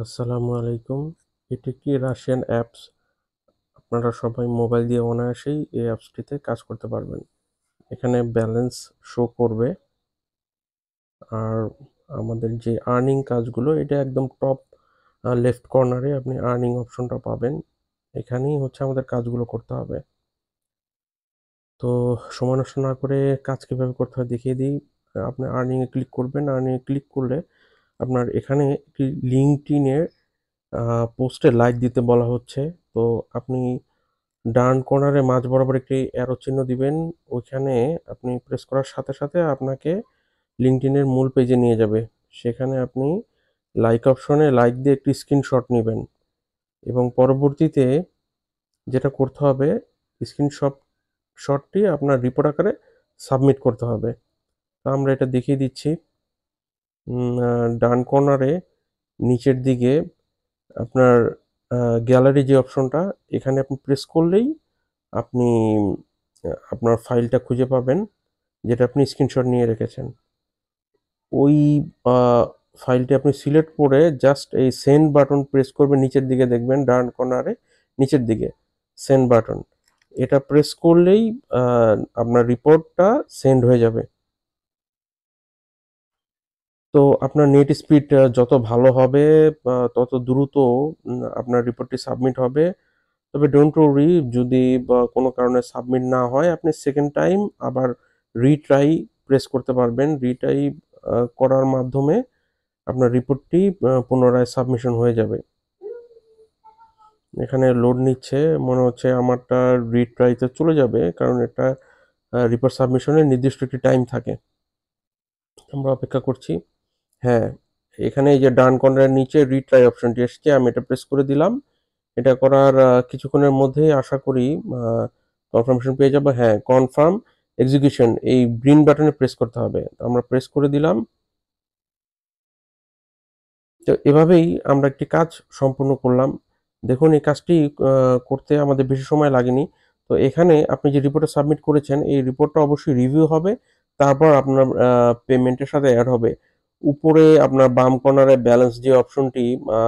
আসসালামু আলাইকুম। এটি একটি রাশিয়ান অ্যাপস। আপনারা সবাই মোবাইল দিয়ে অনায়াসেই এই অ্যাপসটিতে কাজ করতে পারবেন। এখানে ব্যালেন্স শো করবে। আর আমাদের যে আর্নিং কাজগুলো এটা একদম টপ লেফট কর্নারে আপনি আর্নিং অপশনটা পাবেন। এখানেই হচ্ছে আমাদের কাজগুলো করতে হবে। তো সময় নষ্ট না করে কাজ কিভাবে করতে হয় দেখিয়ে দিই। আপনি আর্নিং এ ক্লিক করবেন। আর্নিং এ ক্লিক করলে আপনার এখানে একটি লিঙ্কডইন এর পোস্টে লাইক দিতে বলা হচ্ছে। তো আপনি ডান কর্নারে মাঝ বরাবর একটি অ্যারো চিহ্ন দিবেন। ওইখানে আপনি প্রেস করার সাথে সাথে আপনাকে লিঙ্কডইনের মূল পেজে নিয়ে যাবে। সেখানে আপনি লাইক অপশনে লাইক দিয়ে একটি স্ক্রিনশট নিবেন এবং পরবর্তীতে যেটা করতে হবে শটটি আপনার রিপোর্ট আকারে সাবমিট করতে হবে। তো আমরা এটা দেখিয়ে দিচ্ছি। ডান কর্নারে নিচের দিকে আপনার গ্যালারি যে অপশনটা এখানে আপনি প্রেস করলেই আপনি আপনার ফাইলটা খুঁজে পাবেন যেটা আপনি স্ক্রিনশট নিয়ে রেখেছেন। ওই আ ফাইলটি আপনি সিলেক্ট করে জাস্ট এই সেন্ড বাটন প্রেস করবেন, নিচের দিকে দেখবেন ডান কর্নারে নিচের দিকে সেন্ড বাটন। এটা প্রেস করলেই আ আপনার রিপোর্টটা সেন্ড হয়ে যাবে। তো আপনার নেট স্পিড যত ভালো হবে তত দ্রুত আপনার রিপোর্টটি সাবমিট হবে। তবে ডোন্ট ওরি, যদি বা কোনো কারণে সাবমিট না হয় আপনি সেকেন্ড টাইম আবার রিট্রাই প্রেস করতে পারবেন। রিট্রাই করার মাধ্যমে আপনার রিপোর্টটি পুনরায় সাবমিশন হয়ে যাবে। এখানে লোড নিচ্ছে, মনে হচ্ছে আমারটা রিট্রাইতে চলে যাবে, কারণ এটা রিপোর্ট সাবমিশনের নির্দিষ্ট একটি টাইম থাকে। আমরা অপেক্ষা করছি। হ্যাঁ, এখানে এই যে ডান কর্নারের নিচে রিট্রাই অপশনটি এসছে, আমি এটা প্রেস করে দিলাম। এটা করার কিছুক্ষণের মধ্যেই আশা করি কনফার্মেশন পেয়ে যাবো। হ্যাঁ, কনফার্ম এক্সিকিউশন এই গ্রিন বাটনে প্রেস করতে হবে। আমরা প্রেস করে দিলাম। তো এভাবেই আমরা একটি কাজ সম্পূর্ণ করলাম। দেখুন এই কাজটি করতে আমাদের বেশি সময় লাগেনি। তো এখানে আপনি যে রিপোর্টটা সাবমিট করেছেন এই রিপোর্টটা অবশ্যই রিভিউ হবে। তারপর আপনার পেমেন্টের সাথে এড হবে। উপরে আপনার বাম কর্নারে ব্যালেন্স যে অপশনটি আ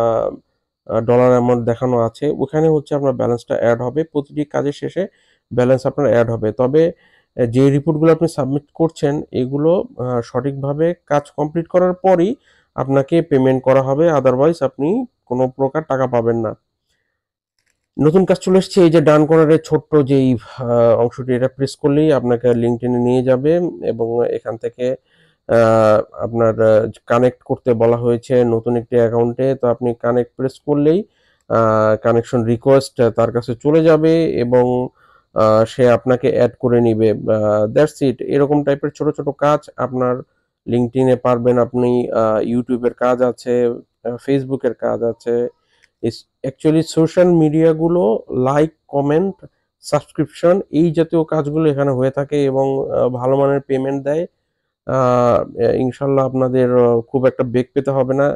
আ ডলার অ্যামাউন্ট দেখানো আছে, ওখানে হচ্ছে আপনার ব্যালেন্সটা এড হবে। প্রতিটি কাজের শেষে ব্যালেন্স আপনার এড হবে। তবে যে রিপোর্টগুলো আপনি সাবমিট করছেন এগুলো সঠিকভাবে কাজ কমপ্লিট করার পরই আপনাকে পেমেন্ট করা হবে, আদারওয়াইজ আপনি কোনো প্রকার টাকা পাবেন না। নতুন কাজ চলে এসছে, এই যে ডান কর্নারে ছোট্ট যেই অংশটি এটা প্রেস করলেই আপনাকে লিঙ্কডইনে নিয়ে যাবে এবং এখান থেকে আপনার কানেক্ট করতে বলা হয়েছে নতুন একটি অ্যাকাউন্টে। তো আপনি কানেক্ট প্রেস করলেই কানেকশন রিকোয়েস্ট তার কাছে চলে যাবে এবং সে আপনাকে অ্যাড করে নিবে। That's it. এরকম টাইপের ছোট ছোট কাজ আপনার লিঙ্কডইনে পারবেন আপনি। ইউটিউবের কাজ আছে, ফেসবুকের কাজ আছে। অ্যাকচুয়ালি সোশ্যাল মিডিয়াগুলো লাইক, কমেন্ট, সাবস্ক্রিপশন এই জাতীয় কাজগুলো এখানে হয়ে থাকে এবং ভালো মানের পেমেন্ট দেয়। ইনশাল্লাহ আপনাদের খুব একটা বেগ পেতে হবে না।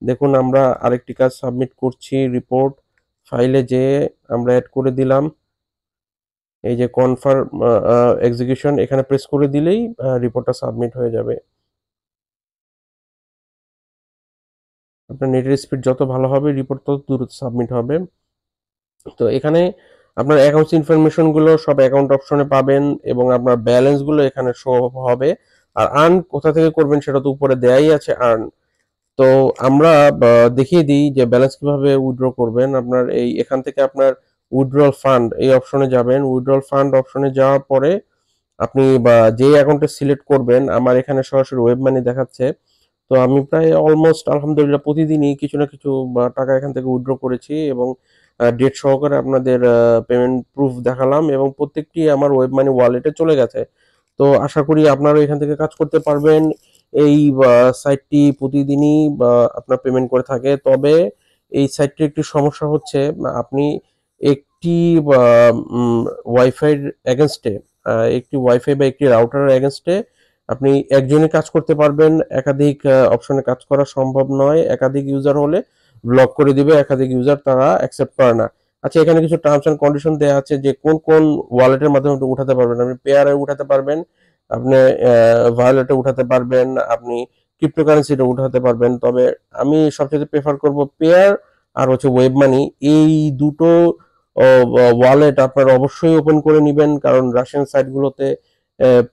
দেখুন আমরা আরেকটি কাজ সাবমিট করছি, রিপোর্ট ফাইলে যেয়ে আমরা অ্যাড করে দিলাম। এই যে কনফার্ম এক্সিকিউশন এখানে প্রেস করে দিলেই রিপোর্টটা সাবমিট হয়ে যাবে। আপনার নেটের স্পিড যত ভালো হবে রিপোর্ট তত দ্রুত সাবমিট হবে। তো এখানে আপনার অ্যাকাউন্টস ইনফরমেশন গুলো সব অ্যাকাউন্ট অপশনে পাবেন এবং আপনার ব্যালেন্স গুলো এখানে শো হবে। আর আর্ন কোথা থেকে করবেন সেটা তো উপরে দেয়াই আছে আর্ন। তো আমরা দেখিয়ে দিই যে ব্যালেন্স কিভাবে উইথড্র করবেন। আপনার এই এখান থেকে আপনার উইথড্রল ফান্ড এই অপশনে যাবেন। উইথড্রল ফান্ড অপশনে যাওয়ার পরে আপনি যে অ্যাকাউন্টে সিলেক্ট করবেন, আমার এখানে সরাসরি ওয়েব মানি দেখাচ্ছে। তো আমি প্রায় অলমোস্ট আলহামদুলিল্লাহ প্রতিদিনই কিছু না কিছু টাকা এখান থেকে উইথড্র করেছি এবং ডেট সহকারে আপনাদের পেমেন্ট প্রুফ দেখালাম এবং প্রত্যেকটি আমার ওয়েব মানি ওয়ালেটে চলে গেছে। তো আশা করি আপনারাও এখান থেকে কাজ করতে পারবেন। এই সাইটটি প্রতিদিনই আপনার পেমেন্ট করে থাকে। তবে এই সাইটটির একটি সমস্যা হচ্ছে আপনি একটি ওয়াইফাইয়ের এগেনস্টে একটি ওয়াইফাই বা একটি রাউটারের এগেনস্টে আপনি একজনই কাজ করতে পারবেন। একাধিক অপশনে কাজ করা সম্ভব নয়। একাধিক ইউজার হলে ব্লক করে দিবে, একাধিক ইউজার তারা অ্যাকসেপ্ট করে না। আচ্ছা, এখানে কিছু টার্মস এন্ড কন্ডিশন দেওয়া আছে যে কোন কোন ওয়ালেটের মাধ্যমে আপনি উঠাতে পারবেন। আপনি পেয়ারে উঠাতে পারবেন, আপনি ভায়োলেটে উঠাতে পারবেন, আপনি ক্রিপ্টোকারেন্সিটা উঠাতে পারবেন। তবে আমি সবচেয়ে প্রেফার করব পেয়ার আর হচ্ছে ওয়েব মানি। এই দুটো ওয়ালেট আপনারা অবশ্যই ওপেন করে নেবেন, কারণ রাশিয়ান সাইটগুলোতে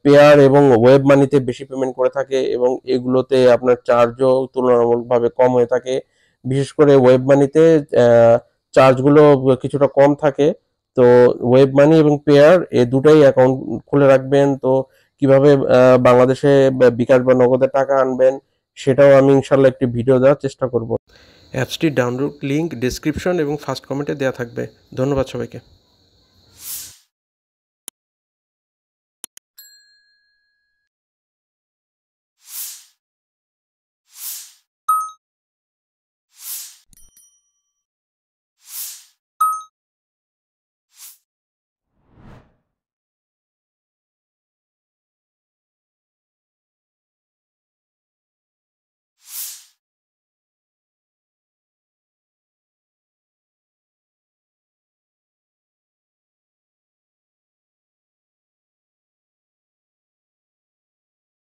পেয়ার এবং ওয়েব মানিতে বেশি পেমেন্ট করে থাকে এবং এগুলোতে আপনার চার্জও তুলনামূলকভাবে কম হয়ে থাকে। বিশেষ করে ওয়েব মানিতে চার্জগুলো কিছুটা কম থাকে। তো ওয়েব মানি এবং পেয়ার এই দুটাই অ্যাকাউন্ট খুলে রাখবেন। তো কিভাবে বাংলাদেশে বিকাশ বা নগদে টাকা আনবেন সেটাও আমি ইনশাল্লাহ একটি ভিডিও দেওয়ার চেষ্টা করব। অ্যাপসটির ডাউনলোড লিঙ্ক ডেসক্রিপশন এবং ফার্স্ট কমেন্টে দেওয়া থাকবে। ধন্যবাদ সবাইকে।